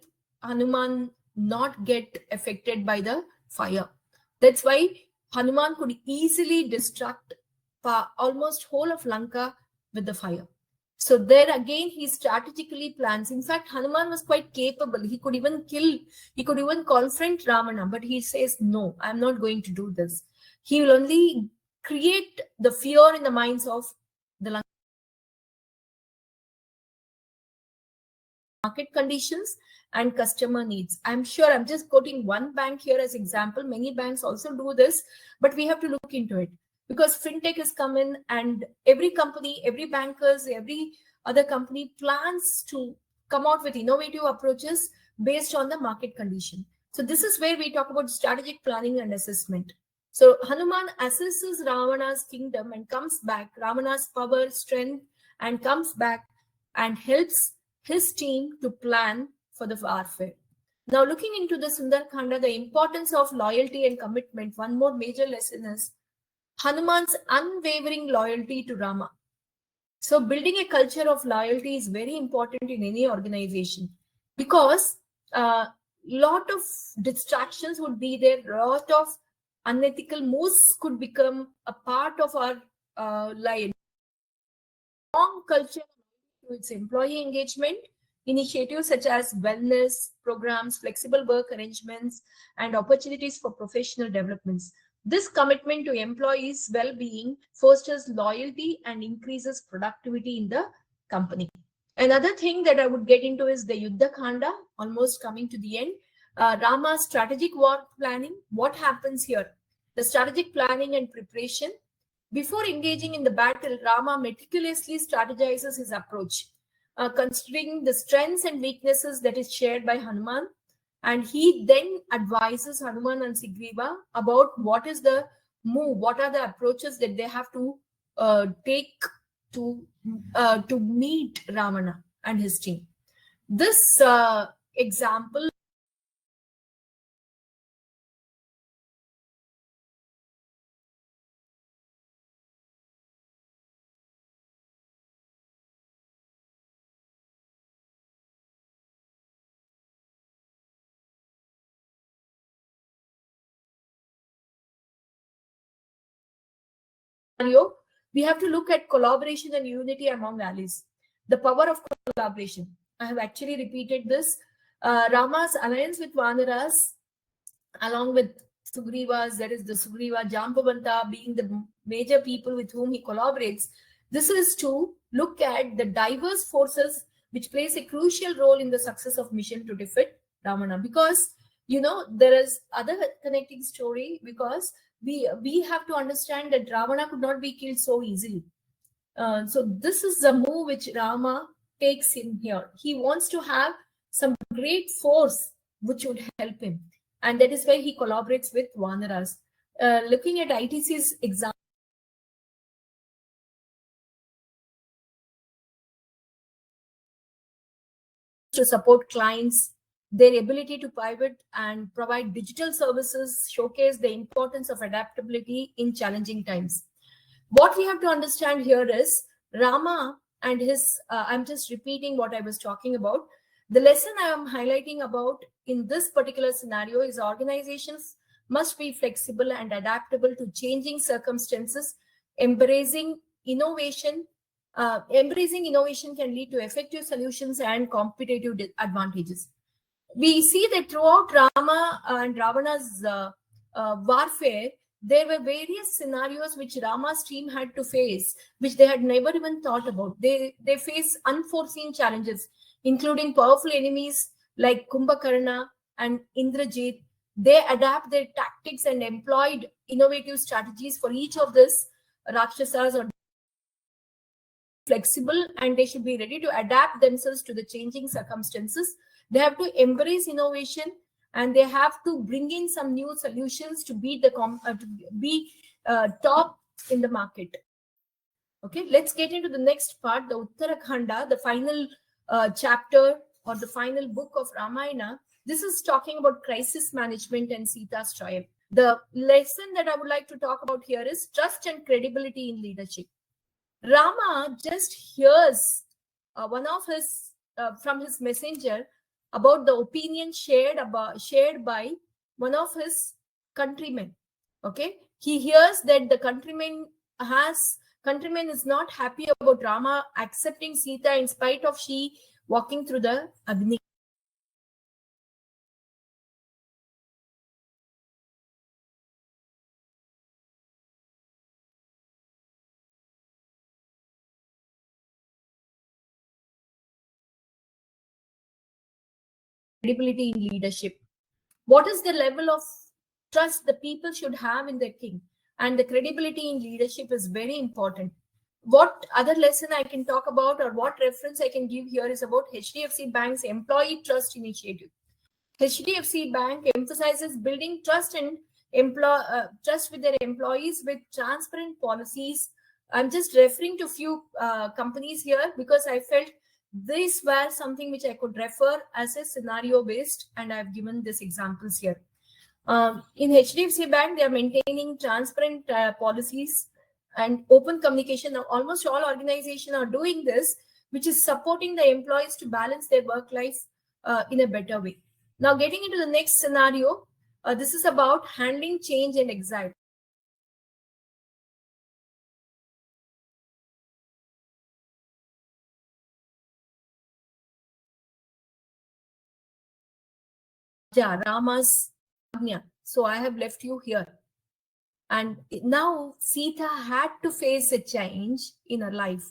B: Hanuman not get affected by the fire. That's why Hanuman could easily destruct almost whole of Lanka with the fire. So there again, he strategically plans. In fact, Hanuman was quite capable. He could even confront Ravana, but he says, no, I'm not going to do this. He will only create the fear in the minds of the market conditions and customer needs. I'm sure I'm just quoting one bank here as example. Many banks also do this, but we have to look into it because fintech has come in and every company, every bankers, every other company plans to come out with innovative approaches based on the market condition. So this is where we talk about strategic planning and assessment. So Hanuman assesses Ravana's kingdom and comes back, Ravana's power, strength, and comes back and helps his team to plan for the warfare. Now, looking into the Sundarkanda, the importance of loyalty and commitment, one more major lesson is Hanuman's unwavering loyalty to Rama. So building a culture of loyalty is very important in any organization because a lot of distractions would be there, a lot of unethical moves could become a part of our life. Strong culture to its employee engagement, initiatives such as wellness programs, flexible work arrangements, and opportunities for professional developments. This commitment to employees' well-being fosters loyalty and increases productivity in the company. Another thing that I would get into is the Yuddha Khanda, almost coming to the end. Rama's strategic war planning. What happens here? The strategic planning and preparation. Before engaging in the battle, Rama meticulously strategizes his approach, considering the strengths and weaknesses that is shared by Hanuman. And he then advises Hanuman and Sugriva about what is the move, what are the approaches that they have to take to meet Ravana and his team. This example scenario, we have to look at collaboration and unity among allies. The power of collaboration. I have actually repeated this. Rama's alliance with Vanaras, along with Sugrivas, that is the Sugriva, Jambavanta being the major people with whom he collaborates. This is to look at the diverse forces which plays a crucial role in the success of mission to defeat Ravana. Because, you know, there is other connecting story because we have to understand that Ravana could not be killed so easily. So this is the move which Rama takes in here. He wants to have some great force which would help him. And that is why he collaborates with Vanaras. Looking at ITC's example, to support clients, their ability to pivot and provide digital services showcase the importance of adaptability in challenging times. What we have to understand here is Rama and his, I'm just repeating what I was talking about. The lesson I am highlighting about in this particular scenario is organizations must be flexible and adaptable to changing circumstances. Embracing innovation can lead to effective solutions and competitive advantages. We see that throughout Rama and Ravana's warfare, there were various scenarios which Rama's team had to face, which they had never even thought about. They face unforeseen challenges, including powerful enemies like Kumbhakarna and Indrajit. They adapt their tactics and employed innovative strategies for each of these Rakshasas or flexible, and they should be ready to adapt themselves to the changing circumstances. They have to embrace innovation and they have to bring in some new solutions to beat the top in the market. Okay, let's get into the next part, the Uttarakhanda, the final chapter or the final book of Ramayana. This is talking about crisis management and Sita's triumph. The lesson that I would like to talk about here is trust and credibility in leadership. Rama just hears one of his from his messenger about the opinion shared by one of his countrymen. Okay, he hears that the countryman is not happy about Rama accepting Sita in spite of she walking through the Agni. Credibility in leadership. What is the level of trust the people should have in their king? And the credibility in leadership is very important. What other lesson I can talk about, or what reference I can give here, is about HDFC Bank's employee trust initiative. HDFC Bank emphasizes building trust and trust with their employees with transparent policies. I'm just referring to few companies here because I felt these were something which I could refer as a scenario based, and I've given these examples here. In HDFC Bank, they are maintaining transparent policies and open communication. Almost all organizations are doing this, which is supporting the employees to balance their work life in a better way. Now, getting into the next scenario, this is about handling change and anxiety. Rama's Agnya. So I have left you here. And now Sita had to face a change in her life,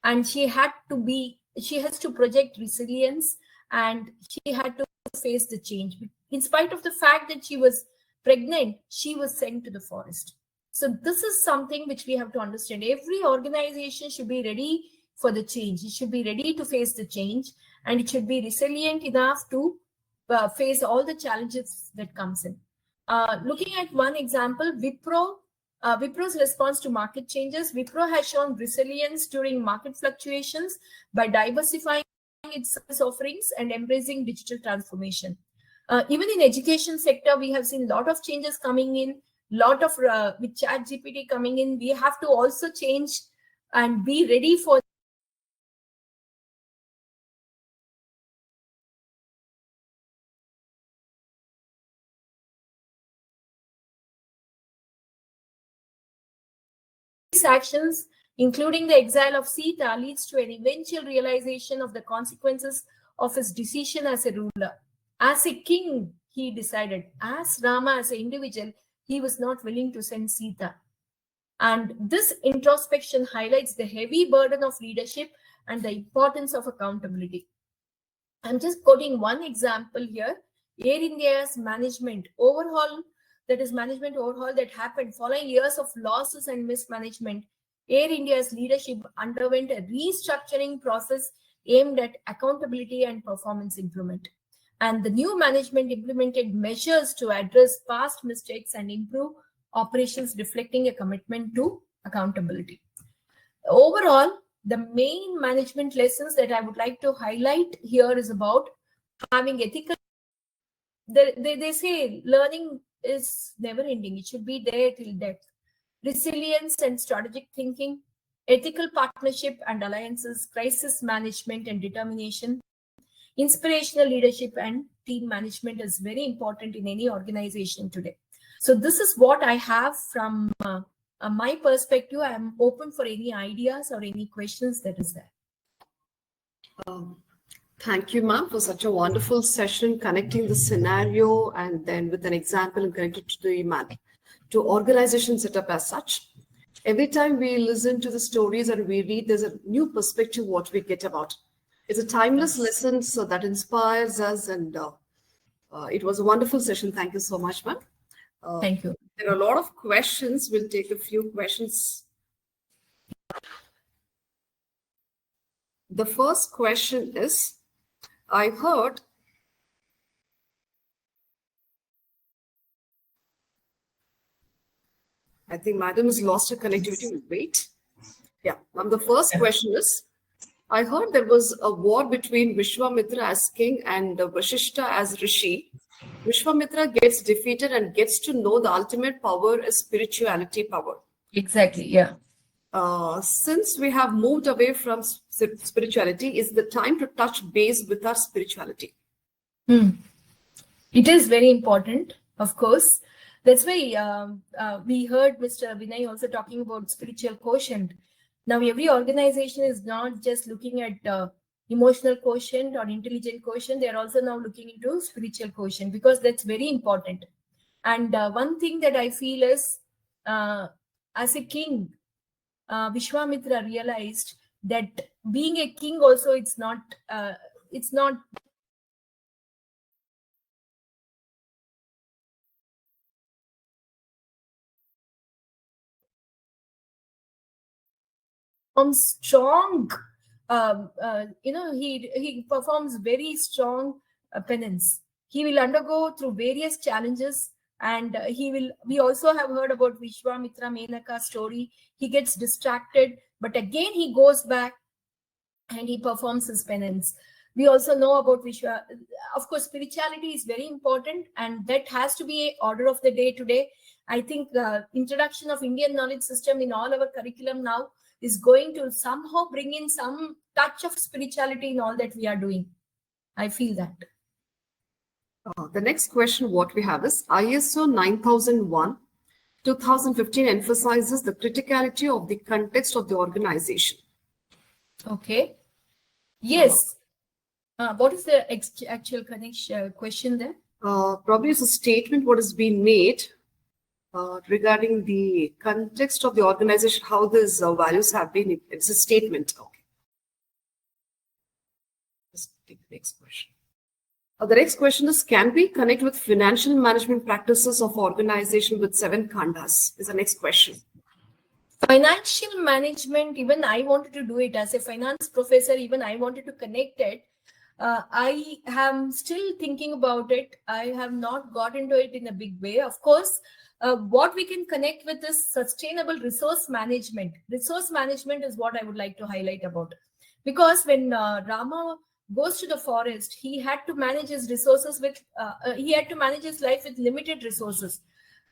B: and she has to project resilience, and she had to face the change. In spite of the fact that she was pregnant, she was sent to the forest. So this is something which we have to understand. Every organization should be ready for the change. It should be ready to face the change, and it should be resilient enough to face all the challenges that comes in. Looking at one example, Wipro's response to market changes. Wipro has shown resilience during market fluctuations by diversifying its service offerings and embracing digital transformation. Even in education sector, we have seen a lot of changes coming in, lot of with ChatGPT coming in. We have to also change and be ready for these actions, including the exile of Sita, leads to an eventual realization of the consequences of his decision as a ruler. As a king, he decided. As Rama, as an individual, he was not willing to send Sita. And this introspection highlights the heavy burden of leadership and the importance of accountability. I'm just quoting one example here. Air India's management overhaul that happened following years of losses and mismanagement. Air India's leadership underwent a restructuring process aimed at accountability and performance improvement. And the new management implemented measures to address past mistakes and improve operations, reflecting a commitment to accountability. Overall, the main management lessons that I would like to highlight here is about having ethical. They say learning is never ending. It should be there till death. Resilience and strategic thinking, ethical partnership and alliances, crisis management and determination, inspirational leadership and team management is very important in any organization today. So this is what I have from my perspective. I am open for any ideas or any questions that is there.
A: Thank you, ma'am, for such a wonderful session, connecting the scenario and then with an example and connected to organization setup as such. Every time we listen to the stories and we read, there's a new perspective what we get about. It's a timeless lesson, so that inspires us, and it was a wonderful session. Thank you so much, ma'am.
B: Thank you.
A: There are a lot of questions. We'll take a few questions. The first question is, I heard I think madam has lost her connectivity. Wait. Yeah. The first question is, I heard there was a war between Vishwamitra as king and Vasishta as rishi. Vishwamitra gets defeated and gets to know the ultimate power is spirituality power.
B: Exactly. Yeah.
A: since we have moved away from spirituality, is the time to touch base with our spirituality.
B: It is very important, of course. That's why we heard Mr. Vinay also talking about spiritual quotient. Now, every organization is not just looking at emotional quotient or intelligent quotient. They are also now looking into spiritual quotient, because that's very important. And one thing that I feel is, as a king, Vishwamitra realized that being a king also, it's not strong. He performs very strong penance. He will undergo through various challenges, and we also have heard about Vishwamitra Menaka story. He gets distracted, but again he goes back and he performs his penance. We also know about Vishwa. Of course, spirituality is very important, and that has to be an order of the day today. I think the introduction of Indian knowledge system in all our curriculum now is going to somehow bring in some touch of spirituality in all that we are doing. I feel that.
A: The next question what we have is ISO 9001 2015 emphasizes the criticality of the context of the organization.
B: Okay. Yes. What is the actual question there?
A: Probably it's a statement what has been made regarding the context of the organization, how these values have been. It's a statement. Okay. Let's take the next question. The next question is, can we connect with financial management practices of organization with 7 khandas? Is the next question.
B: Financial management, even I wanted to do it as a finance professor, even I wanted to connect it. I am still thinking about it. I have not got into it in a big way. Of course, what we can connect with is sustainable resource management. Resource management is what I would like to highlight about. Because when Rama goes to the forest, he had to manage his resources with, he had to manage his life with limited resources.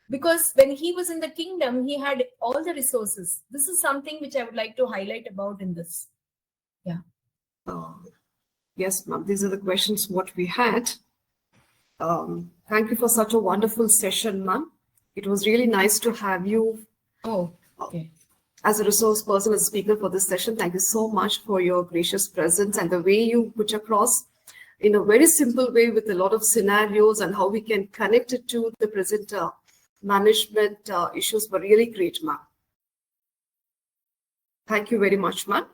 B: Because when he was in the kingdom, he had all the resources. This is something which I would like to highlight about in this. Yeah.
A: Yes, ma'am. These are the questions what we had. Thank you for such a wonderful session, ma'am. It was really nice to have you.
B: Oh, okay.
A: As a resource person, as a speaker for this session. Thank you so much for your gracious presence and the way you put across in a very simple way with a lot of scenarios and how we can connect it to the present management issues were really great, ma'am. Thank you very much, ma'am.